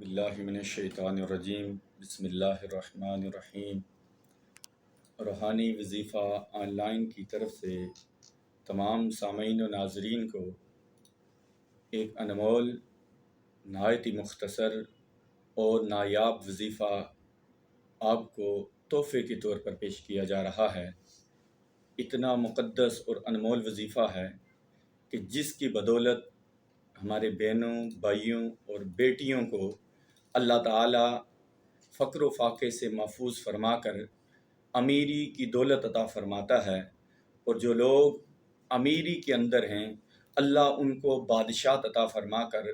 باللہ من الشیطان الرجیم بسم اللہ الرحمن الرحیم۔ روحانی وظیفہ آن لائن کی طرف سے تمام سامعین و ناظرین کو ایک انمول، نہایت ہی مختصر اور نایاب وظیفہ آپ کو تحفے کے طور پر پیش کیا جا رہا ہے۔ اتنا مقدس اور انمول وظیفہ ہے کہ جس کی بدولت ہمارے بہنوں، بھائیوں اور بیٹیوں کو اللہ تعالیٰ فقر و فاقے سے محفوظ فرما کر امیری کی دولت عطا فرماتا ہے، اور جو لوگ امیری کے اندر ہیں اللہ ان کو بادشاہت عطا فرما کر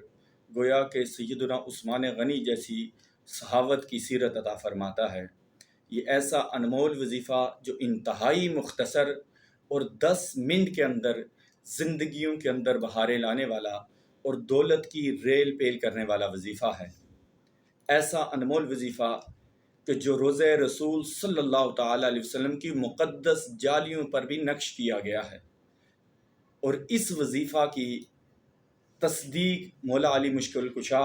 گویا کہ سیدنا عثمان غنی جیسی صحاوت کی سیرت عطا فرماتا ہے۔ یہ ایسا انمول وظیفہ جو انتہائی مختصر اور 10 منٹ کے اندر زندگیوں کے اندر بہاریں لانے والا اور دولت کی ریل پیل کرنے والا وظیفہ ہے۔ ایسا انمول وظیفہ کہ جو روضہ رسول صلی اللہ تعالیٰ علیہ وسلم کی مقدس جالیوں پر بھی نقش کیا گیا ہے، اور اس وظیفہ کی تصدیق مولا علی مشکل کشا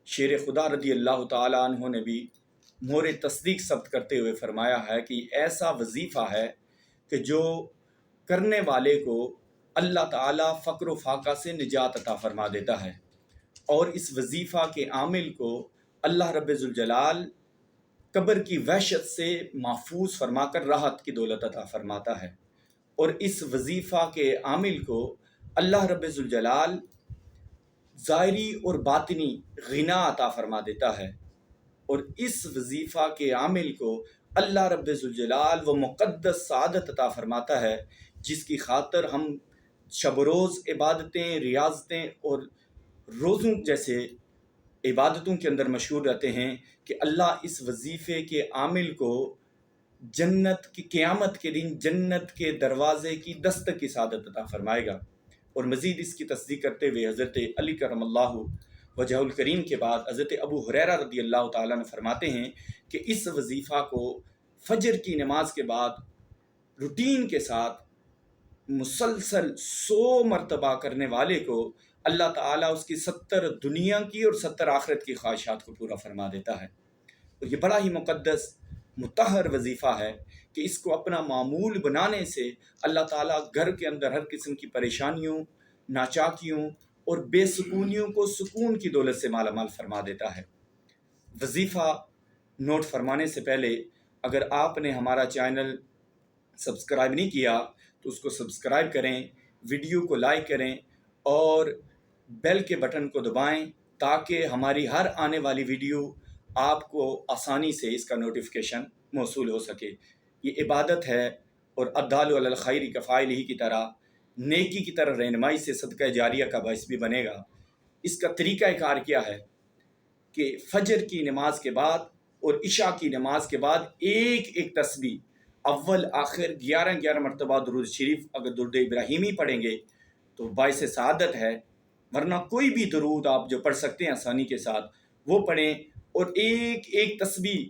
شیر خدا رضی اللہ تعالیٰ عنہ نے بھی مہر تصدیق ثبت کرتے ہوئے فرمایا ہے کہ ایسا وظیفہ ہے کہ جو کرنے والے کو اللہ تعالیٰ فقر و فاقہ سے نجات عطا فرما دیتا ہے، اور اس وظیفہ کے عامل کو اللہ رب ذوالجلال قبر کی وحشت سے محفوظ فرما کر راحت کی دولت عطا فرماتا ہے، اور اس وظیفہ کے عامل کو اللہ رب ذوالجلال ظاہری اور باطنی غنا عطا فرما دیتا ہے، اور اس وظیفہ کے عامل کو اللہ رب ذوالجلال وہ مقدس سعادت عطا فرماتا ہے جس کی خاطر ہم شب و روز عبادتیں، ریاضتیں اور روزوں جیسے عبادتوں کے اندر مشہور رہتے ہیں کہ اللہ اس وظیفے کے عامل کو جنت کی قیامت کے دن جنت کے دروازے کی دستک کی سعادت عطا فرمائے گا۔ اور مزید اس کی تصدیق کرتے ہوئے حضرت علی کرم اللہ وجہ الکریم کے بعد حضرت ابو ہریرہ رضی اللہ تعالیٰ نے فرماتے ہیں کہ اس وظیفہ کو فجر کی نماز کے بعد روٹین کے ساتھ مسلسل 100 مرتبہ کرنے والے کو اللہ تعالیٰ اس کی 70 دنیا کی اور 70 آخرت کی خواہشات کو پورا فرما دیتا ہے۔ اور یہ بڑا ہی مقدس مطہر وظیفہ ہے کہ اس کو اپنا معمول بنانے سے اللہ تعالیٰ گھر کے اندر ہر قسم کی پریشانیوں، ناچاکیوں اور بے سکونیوں کو سکون کی دولت سے مالا مال فرما دیتا ہے۔ وظیفہ نوٹ فرمانے سے پہلے اگر آپ نے ہمارا چینل سبسکرائب نہیں کیا تو اس کو سبسکرائب کریں، ویڈیو کو لائک کریں اور بیل کے بٹن کو دبائیں تاکہ ہماری ہر آنے والی ویڈیو آپ کو آسانی سے اس کا نوٹیفیکیشن موصول ہو سکے۔ یہ عبادت ہے، اور الدال علی الخیر کفاعلہ کی طرح نیکی کی طرح رہنمائی سے صدقہ جاریہ کا باعث بھی بنے گا۔ اس کا طریقہ کار کیا ہے کہ فجر کی نماز کے بعد اور عشاء کی نماز کے بعد ایک تسبیح اول آخر 11 مرتبہ درود شریف اگر درود ابراہیمی پڑھیں گے تو باعث سعادت ہے، ورنہ کوئی بھی درود آپ جو پڑھ سکتے ہیں آسانی کے ساتھ وہ پڑھیں، اور ایک تسبیح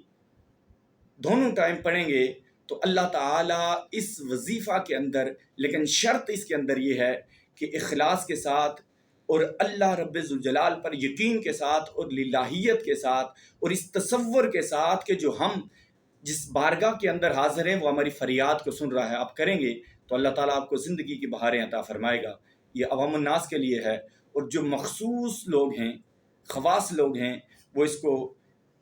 دونوں ٹائم پڑھیں گے تو اللہ تعالیٰ اس وظیفہ کے اندر، لیکن شرط اس کے اندر یہ ہے کہ اخلاص کے ساتھ اور اللہ رب ذوالجلال پر یقین کے ساتھ اور للہیت کے ساتھ اور اس تصور کے ساتھ کہ جو ہم جس بارگاہ کے اندر حاضر ہیں وہ ہماری فریاد کو سن رہا ہے، آپ کریں گے تو اللہ تعالیٰ آپ کو زندگی کی بہاریں عطا فرمائے گا۔ یہ عوام الناس کے لیے ہے، اور جو مخصوص لوگ ہیں، خواص لوگ ہیں، وہ اس کو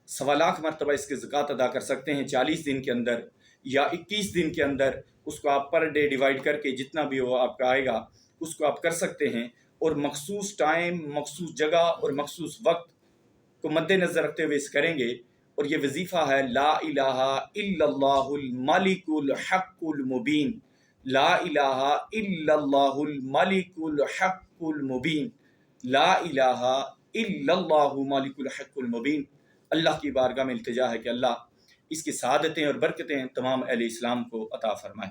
1.25 لاکھ مرتبہ اس کے زکوٰۃ ادا کر سکتے ہیں 40 دن کے اندر یا 21 دن کے اندر۔ اس کو آپ پر ڈے ڈیوائیڈ کر کے جتنا بھی وہ آپ کا آئے گا اس کو آپ کر سکتے ہیں، اور مخصوص ٹائم، مخصوص جگہ اور مخصوص وقت کو مد نظر رکھتے ہوئے اس کریں گے۔ اور یہ وظیفہ ہے لا الہ الا اللہ الملک الحق المبین، لا الہ الا اللہ الملک الحق المبین، لا الہ الا اللہ مالک الحق المبین۔ اللہ کی بارگاہ میں التجا ہے کہ اللہ اس کی سعادتیں اور برکتیں تمام اہل اسلام کو عطا فرمائے۔